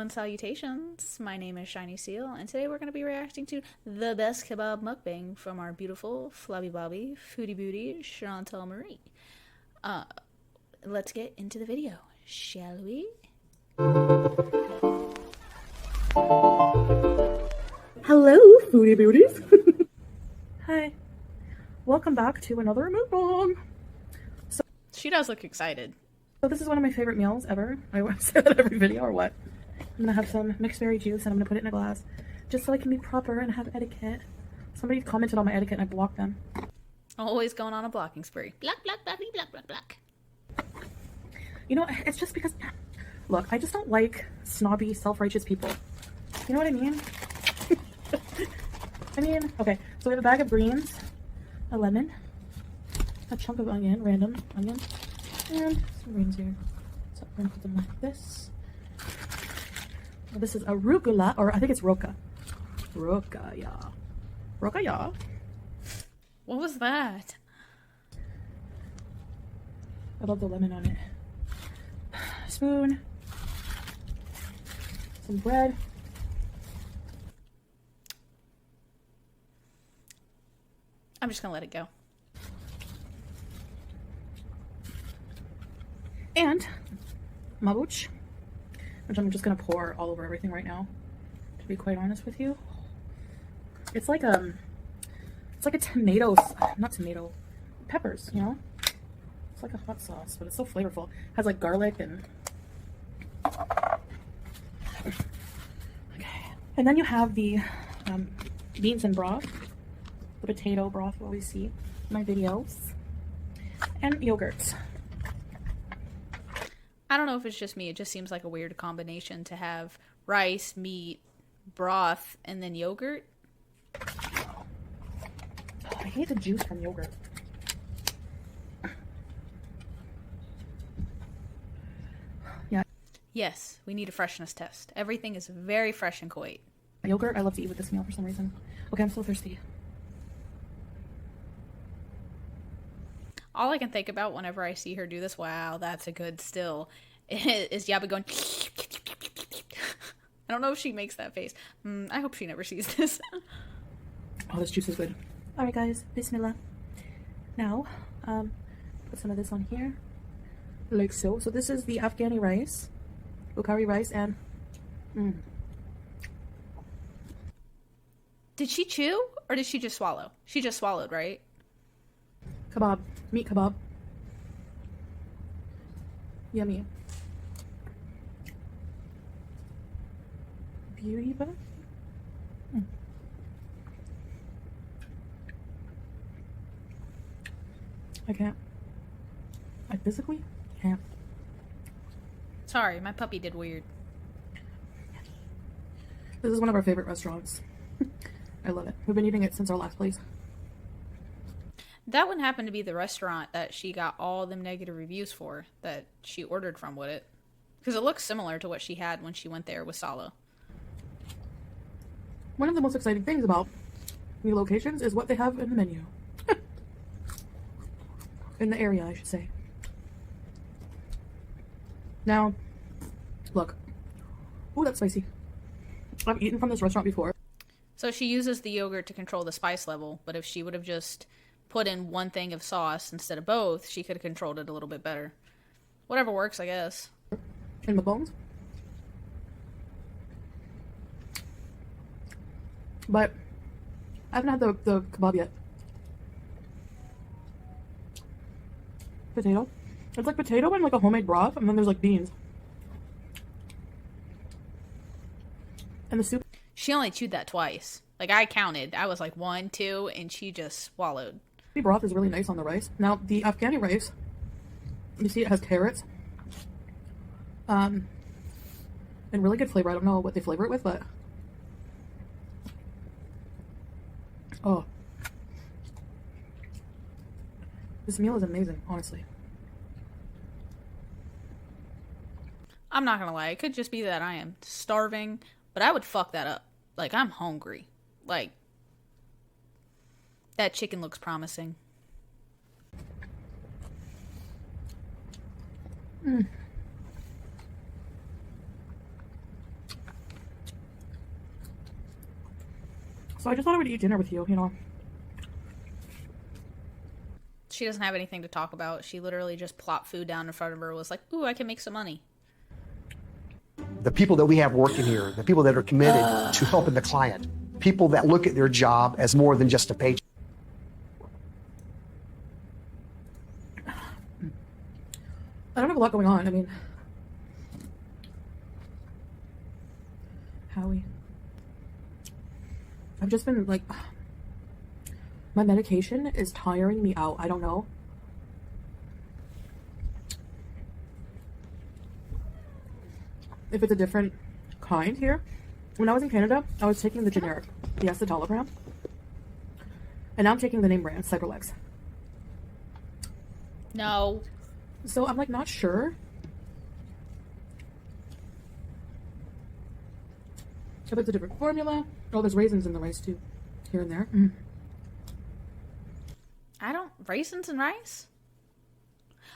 and salutations. My name is Shiny Seal, and today we're going to be reacting to the best kebab mukbang from our beautiful, flabby bobby, foodie booty, Chantal Marie. Let's get into the video, shall we? Hello, foodie beauties. Hi. Welcome back to another mukbang. She does look excited. So this is one of my favorite meals ever. I want to say that every video or what? I'm gonna have some mixed berry juice and I'm gonna put it in a glass just so I can be proper and have etiquette. Somebody commented on my etiquette and I blocked them. Always going on a blocking spree. Block, block, block, block, block, block. You know, it's just because, look, I just don't like snobby, self-righteous people. You know what I mean? Okay, so we have a bag of greens, a lemon, a chunk of onion, random onion, and some greens here. So I'm gonna put them like this. Well, this is arugula, or I think it's roca. Roca, yeah. Roca, yeah. What was that? I love the lemon on it. Spoon. Some bread. I'm just gonna let it go. And mabuch, which I'm just gonna pour all over everything right now, to be quite honest with you. It's like a tomato, not tomato, peppers, you know? It's like a hot sauce, but it's so flavorful. It has like garlic and okay. And then you have the beans and broth, the potato broth you always see in my videos, and yogurt. I don't know if it's just me. It just seems like a weird combination to have rice, meat, broth, and then yogurt. Oh, I hate the juice from yogurt. Yeah. Yes, we need a freshness test. Everything is very fresh in Kuwait. Yogurt, I love to eat with this meal for some reason. Okay, I'm so thirsty. All I can think about whenever I see her do this, wow, that's a good still, is Yabi going. I don't know if she makes that face. I hope she never sees this. Oh, this juice is good. Alright guys, bismillah. Now, put some of this on here. Like so. So this is the Afghani rice, Bukhari rice, and Did she chew, or did she just swallow? She just swallowed, right? kebab, meat kebab. Yummy. Beauty, but I can't. I physically can't. Sorry, my puppy did weird. This is one of our favorite restaurants. I love it. We've been eating it since our last place. That one happened to be the restaurant that she got all them negative reviews for, that she ordered from with it. Because it looks similar to what she had when she went there with Salo. One of the most exciting things about new locations is what they have in the menu. In the area, I should say. Now, look. Ooh, that's spicy. I've eaten from this restaurant before. So she uses the yogurt to control the spice level, but if she would have just put in one thing of sauce instead of both, she could have controlled it a little bit better. Whatever works, I guess. In the bones. But I haven't had the kebab yet. Potato. It's like potato and like a homemade broth, and then there's like beans. And the soup. She only chewed that twice. Like, I counted. I was like 1, 2, and she just swallowed. The broth is really nice on the rice. Now, the Afghani rice, you see it has carrots. And really good flavor. I don't know what they flavor it with, but oh, this meal is amazing, honestly. I'm not gonna lie. It could just be that I am starving, but I would fuck that up. Like, I'm hungry. Like, that chicken looks promising. So I just thought I would eat dinner with you, you know. She doesn't have anything to talk about. She literally just plopped food down in front of her, was like, ooh, I can make some money. The people that we have working here, the people that are committed to helping the client, people that look at their job as more than just a paycheck. I don't have a lot going on. I mean, Howie, I've just been like, my medication is tiring me out. I don't know. If it's a different kind here. When I was in Canada, I was taking the generic, the escitalopram. And now I'm taking the name brand, Cyberlex. No. So I'm like not sure if it's a different formula. Oh, there's raisins in the rice too, here and there. Raisins and rice?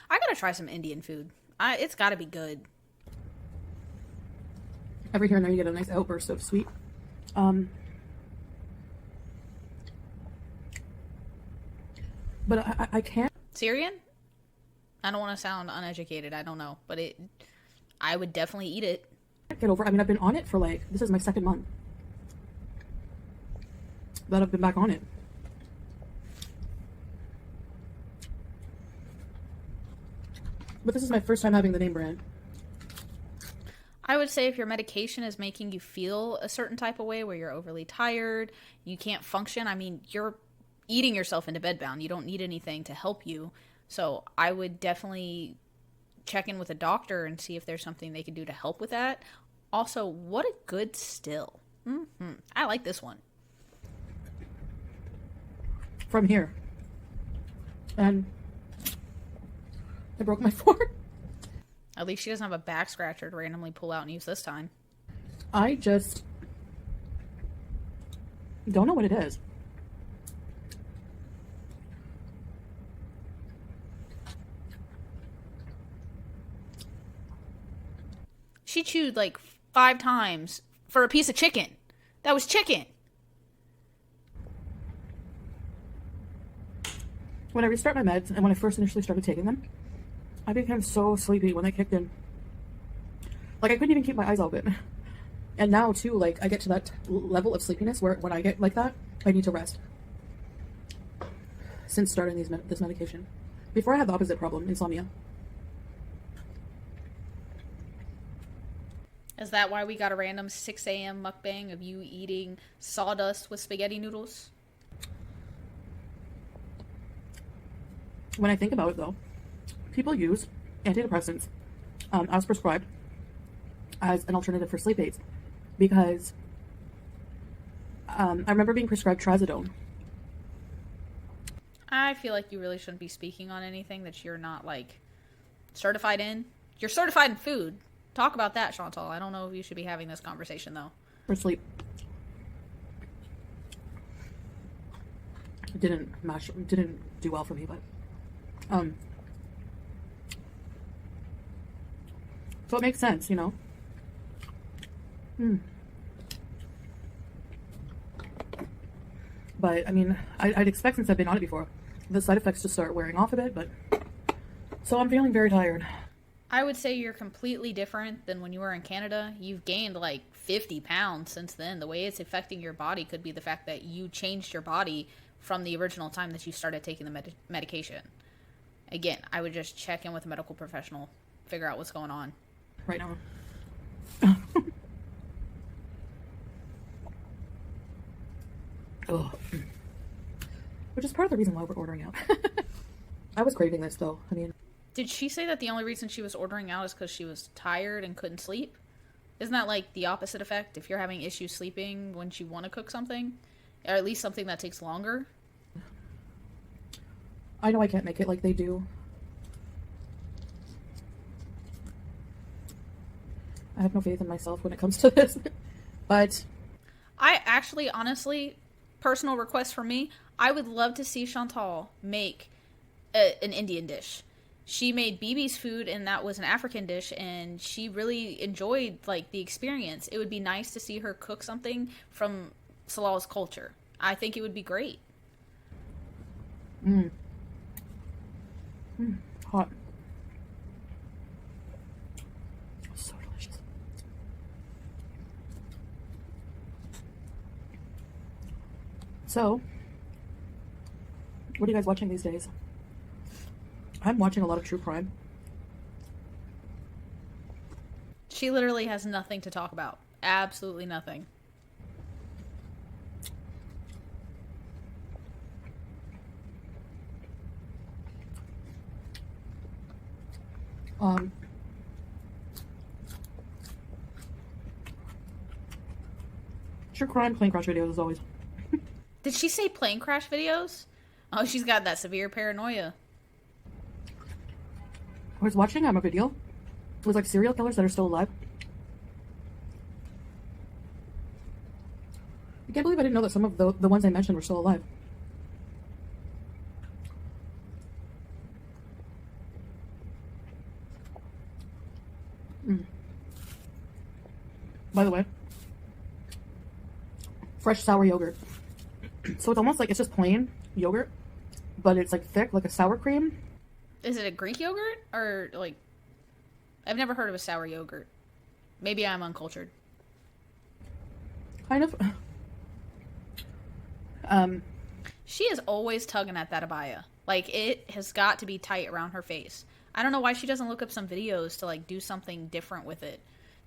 I gotta try some Indian food. It's gotta be good. Every here and there you get a nice outburst of sweet. But I can't. Syrian? I don't want to sound uneducated. I don't know, but I would definitely eat it. Get over. I mean, I've been on it for like, this is my second month that I've been back on it. But this is my first time having the name brand. I would say if your medication is making you feel a certain type of way where you're overly tired, you can't function, I mean, you're eating yourself into bedbound. You don't need anything to help you. So I would definitely check in with a doctor and see if there's something they can do to help with that. Also, what a good still. I like this one. From here. And I broke my fork. At least she doesn't have a back scratcher to randomly pull out and use this time. I just don't know what it is. She chewed like 5 times for a piece of chicken. That was chicken. When I restart my meds and when I first initially started taking them, I became so sleepy when they kicked in. Like, I couldn't even keep my eyes open. And now, too, like, I get to that level of sleepiness where when I get like that, I need to rest. Since starting this medication. Before I had the opposite problem, insomnia. Is that why we got a random 6 a.m. mukbang of you eating sawdust with spaghetti noodles? When I think about it, though, people use antidepressants as prescribed as an alternative for sleep aids because I remember being prescribed trazodone. I feel like you really shouldn't be speaking on anything that you're not, like, certified in. You're certified in food. Talk about that, Chantal. I don't know if you should be having this conversation, though. For sleep. It didn't do well for me, but so it makes sense, you know. But I mean, I'd expect, since I've been on it before, the side effects to start wearing off a bit, but so I'm feeling very tired. I would say you're completely different than when you were in Canada. You've gained like 50 pounds since then. The way it's affecting your body could be the fact that you changed your body from the original time that you started taking the medication. Again, I would just check in with a medical professional, figure out what's going on. Right now. Ugh. Which is part of the reason why we're ordering out. I was craving this, though. I mean, did she say that the only reason she was ordering out is because she was tired and couldn't sleep? Isn't that like the opposite effect? If you're having issues sleeping when you want to cook something, or at least something that takes longer? I know I can't make it like they do. I have no faith in myself when it comes to this. But I actually, honestly, personal request for me, I would love to see Chantal make an Indian dish. She made Bibi's food, and that was an African dish, and she really enjoyed, like, the experience. It would be nice to see her cook something from Salal's culture. I think it would be great. Hot. So delicious. So, what are you guys watching these days? I'm watching a lot of true crime. She literally has nothing to talk about. Absolutely nothing. True crime plane crash videos as always. Did she say plane crash videos? Oh, she's got that severe paranoia. I was watching a video with like serial killers that are still alive. I can't believe I didn't know that some of the ones I mentioned were still alive. By the way, fresh sour yogurt. So it's almost like it's just plain yogurt, but it's like thick, like a sour cream. Is it a Greek yogurt? Or, like... I've never heard of a sour yogurt. Maybe I'm uncultured. Kind of. She is always tugging at that abaya. Like, it has got to be tight around her face. I don't know why she doesn't look up some videos to, like, do something different with it.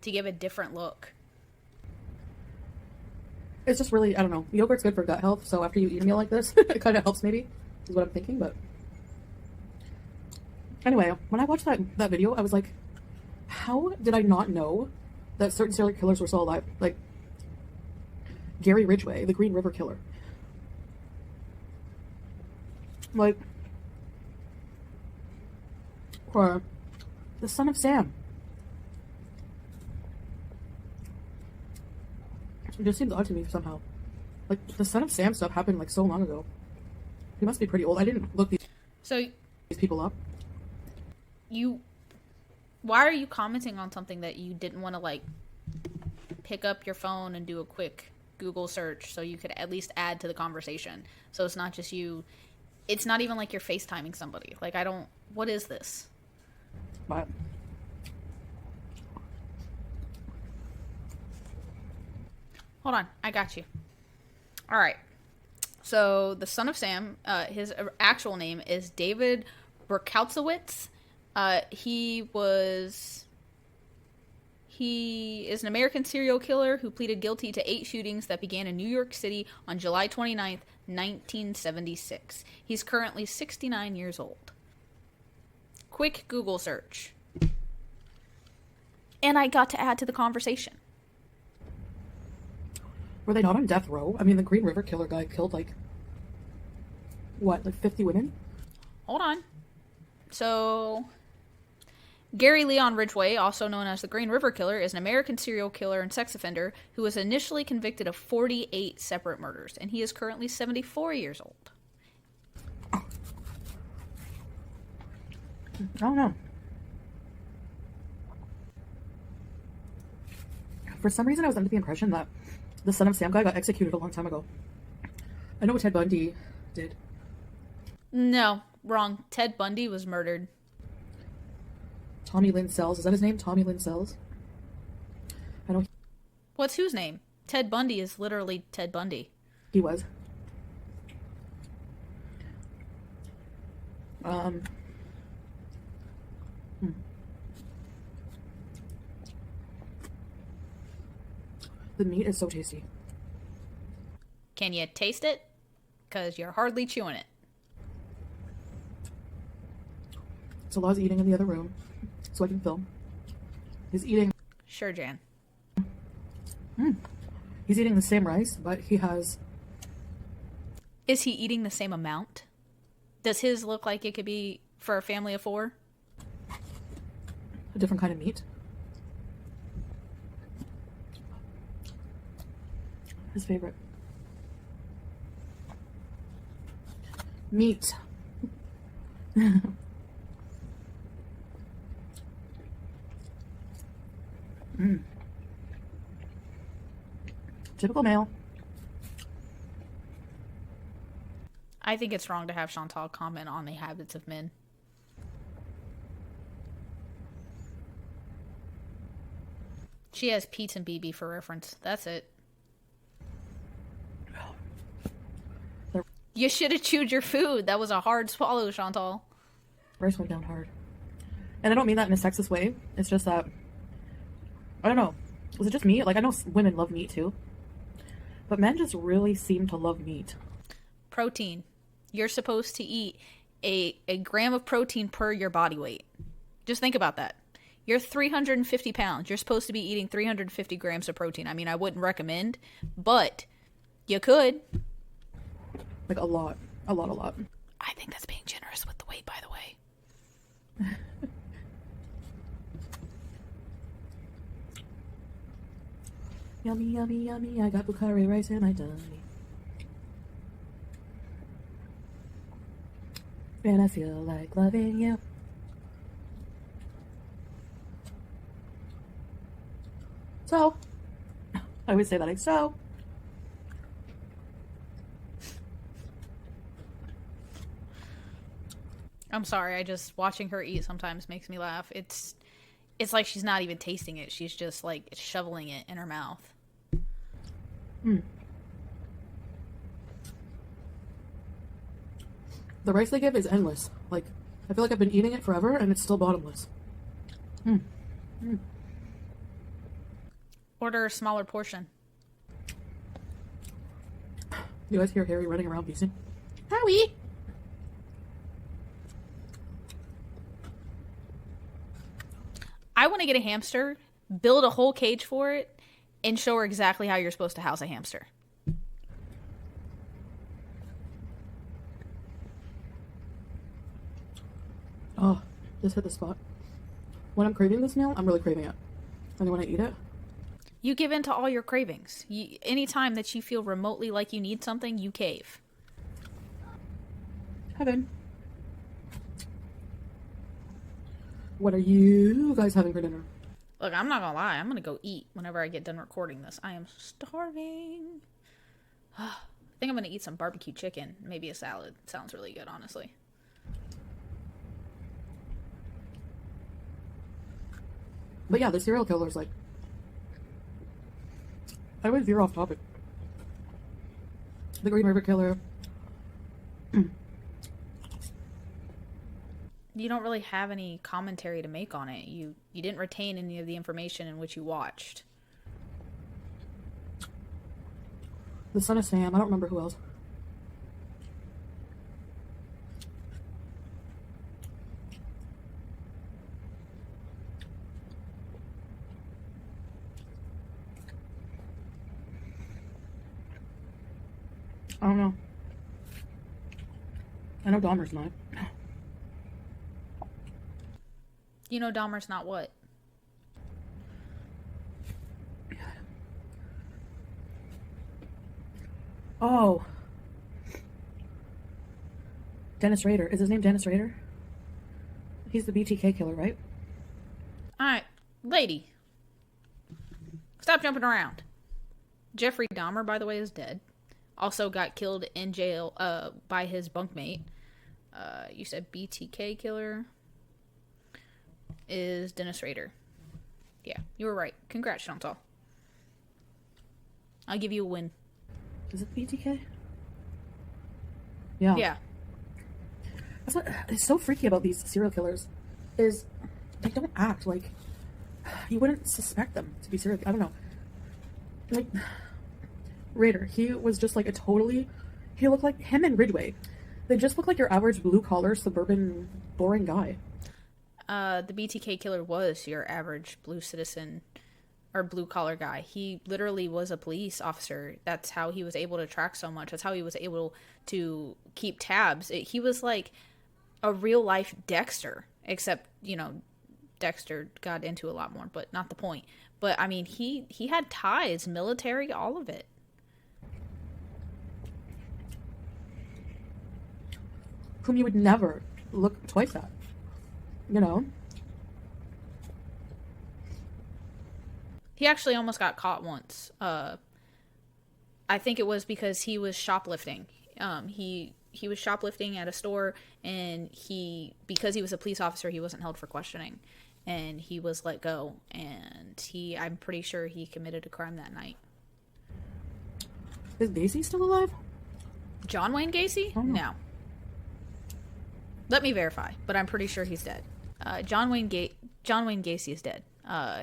To give a different look. It's just really, I don't know. Yogurt's good for gut health, so after you eat a meal like this, it kind of helps maybe, is what I'm thinking, but... Anyway, when I watched that video, I was like, how did I not know that certain serial killers were still alive? Like, Gary Ridgway, the Green River Killer. Like, or the Son of Sam. It just seems odd to me somehow. Like, the Son of Sam stuff happened like so long ago. He must be pretty old. I didn't look these people up. Why are you commenting on something that you didn't want to, like, pick up your phone and do a quick Google search so you could at least add to the conversation? So it's not just you. It's not even like you're FaceTiming somebody. Like, what is this? But Hold on, I got you. All right. So the Son of Sam, his actual name is David Berkowitz. He is an American serial killer who pleaded guilty to 8 shootings that began in New York City on July 29th, 1976. He's currently 69 years old. Quick Google search. And I got to add to the conversation. were they not on death row? I mean, the Green River Killer guy killed, like, what, like 50 women? Hold on. So, Gary Leon Ridgway, also known as the Green River Killer, is an American serial killer and sex offender who was initially convicted of 48 separate murders, and he is currently 74 years old. I don't know. For some reason, I was under the impression that the Son of Sam guy got executed a long time ago. I know what Ted Bundy did. No, wrong. Ted Bundy was murdered. Tommy Lynn Sells. Is that his name? Tommy Lynn Sells? I know What's whose name? Ted Bundy is literally Ted Bundy. he was. The meat is so tasty. Can you taste it? Because you're hardly chewing it. So Law's eating in the other room, so I can film. He's eating. Sure, Jan. He's eating the same rice, but he has. Is he eating the same amount? Does his look like it could be for a family of 4? A different kind of meat. His favorite. Meat. Typical male. I think it's wrong to have Chantal comment on the habits of men. She has Pete and BB for reference. That's it. You should have chewed your food. That was a hard swallow, Chantal. Rice went down hard. And I don't mean that in a sexist way. It's just that, I don't know. Was it just me? Like, I know women love meat too. But men just really seem to love meat. Protein. You're supposed to eat a gram of protein per your body weight. Just think about that. You're 350 pounds. You're supposed to be eating 350 grams of protein. I mean, I wouldn't recommend, but you could. Like a lot. A lot. I think that's being generous with the weight, by the way. Yummy, yummy, yummy. I got Bukhari rice in my tummy. And I feel like loving you. So, I always say that, like, so. I'm sorry, I just watching her eat sometimes makes me laugh. It's like she's not even tasting it. She's just like shoveling it in her mouth. The rice they give is endless. Like, I feel like I've been eating it forever and it's still bottomless. Order a smaller portion. You guys hear Harry running around beasting? Howie! I want to get a hamster, build a whole cage for it, and show her exactly how you're supposed to house a hamster. Oh, just hit the spot. When I'm craving this meal, I'm really craving it. And then when I eat it, You give in to all your cravings. Anytime that you feel remotely like you need something, you cave. heaven. What are you guys having for dinner? Look, I'm not gonna lie. I'm gonna go eat whenever I get done recording this. I am starving. I think I'm gonna eat some barbecue chicken. Maybe a salad. Sounds really good, honestly. But yeah, the serial killer's like... I would veer off topic. The Green River Killer. You don't really have any commentary to make on it. You didn't retain any of the information in which you watched. The Son of Sam. I don't remember who else. I don't know. I know Dahmer's not. You know Dahmer's not what? Oh. Dennis Rader. Is his name Dennis Rader? He's the BTK killer, right? Alright, lady. Stop jumping around. Jeffrey Dahmer, by the way, is dead. Also got killed in jail by his bunkmate. You said BTK killer is Dennis Rader. Yeah, you were right. Congrats, Chantal. I'll give you a win. Is it BTK? Yeah. Yeah. That's what is so freaky about these serial killers is they don't act like you wouldn't suspect them to be serial. I don't know. Like Raider, he was just like he looked like him and Ridgway. They just look like your average blue collar suburban boring guy. The BTK killer was your average blue citizen or blue collar guy. He literally was a police officer. That's how he was able to track so much. That's how he was able to keep tabs. He was like a real life Dexter, except, Dexter got into a lot more, but not the point. But I mean, he had ties, military, all of it. Whom you would never look twice at. He actually almost got caught once. I think it was because he was shoplifting. He he was shoplifting at a store, and because he was a police officer, he wasn't held for questioning, and he was let go, and I'm pretty sure he committed a crime that night. Is Gacy still alive? John Wayne Gacy? No. Let me verify, but I'm pretty sure he's dead. John Wayne Gacy is dead.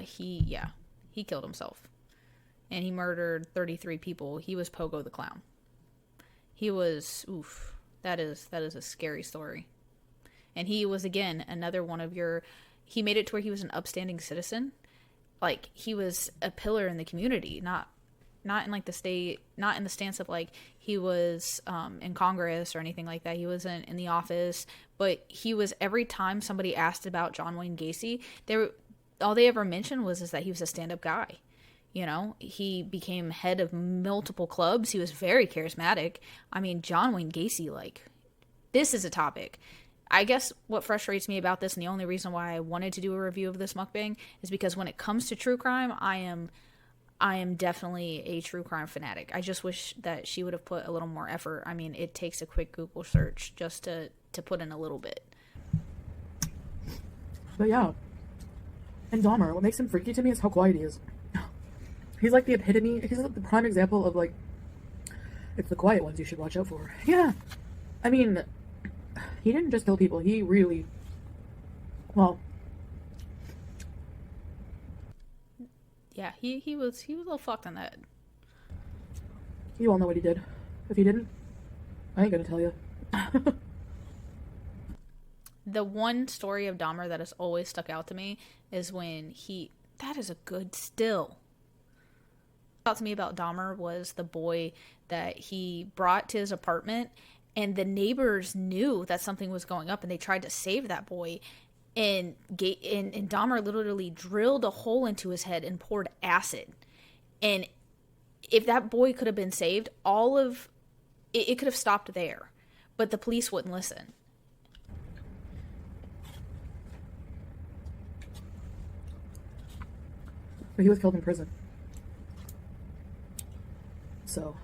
He killed himself. And he murdered 33 people. He was Pogo the Clown. He was, that is a scary story. And he was, again, another one of he made it to where he was an upstanding citizen. Like, he was a pillar in the community, not in like the state, not in the stance of like he was in Congress or anything like that. He wasn't in the office, but he was, every time somebody asked about John Wayne Gacy, all they ever mentioned was that he was a stand-up guy. You know, he became head of multiple clubs. He was very charismatic. I mean, John Wayne Gacy, like, this is a topic. I guess what frustrates me about this, and the only reason why I wanted to do a review of this mukbang, is because when it comes to true crime, I am definitely a true crime fanatic. I just wish that she would have put a little more effort. I mean, it takes a quick Google search just to put in a little bit. But yeah. And Dahmer, what makes him freaky to me is how quiet he is. He's like the epitome, he's like the prime example of like, it's the quiet ones you should watch out for. Yeah. I mean, he didn't just kill people, he really, well, yeah, he was a little fucked in the head. You all know what he did. If you didn't, I ain't gonna tell you. The one story of Dahmer that has always stuck out to me is when that is a good still. Out to me about Dahmer was the boy that he brought to his apartment, and the neighbors knew that something was going up, and they tried to save that boy. And Dahmer literally drilled a hole into his head and poured acid. And if that boy could have been saved, it could have stopped there. But the police wouldn't listen. But he was killed in prison. So,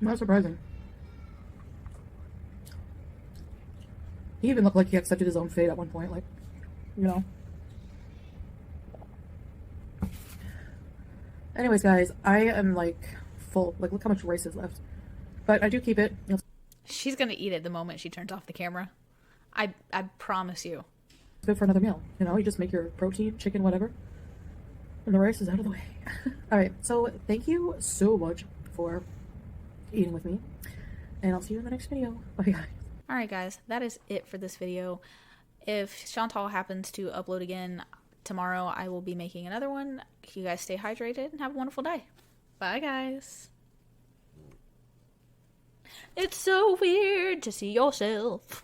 not surprising. He even looked like he accepted his own fate at one point, like, you know. Anyways, guys, I am like full. Like, look how much rice is left. But I do keep it. She's gonna eat it the moment she turns off the camera. I promise you. It's good for another meal. You know, you just make your protein, chicken, whatever. And the rice is out of the way. Alright, so thank you so much for eating with me. And I'll see you in the next video. Bye, guys. Alright, guys, that is it for this video. If Chantal happens to upload again tomorrow, I will be making another one. You guys stay hydrated and have a wonderful day. Bye, guys. It's so weird to see yourself.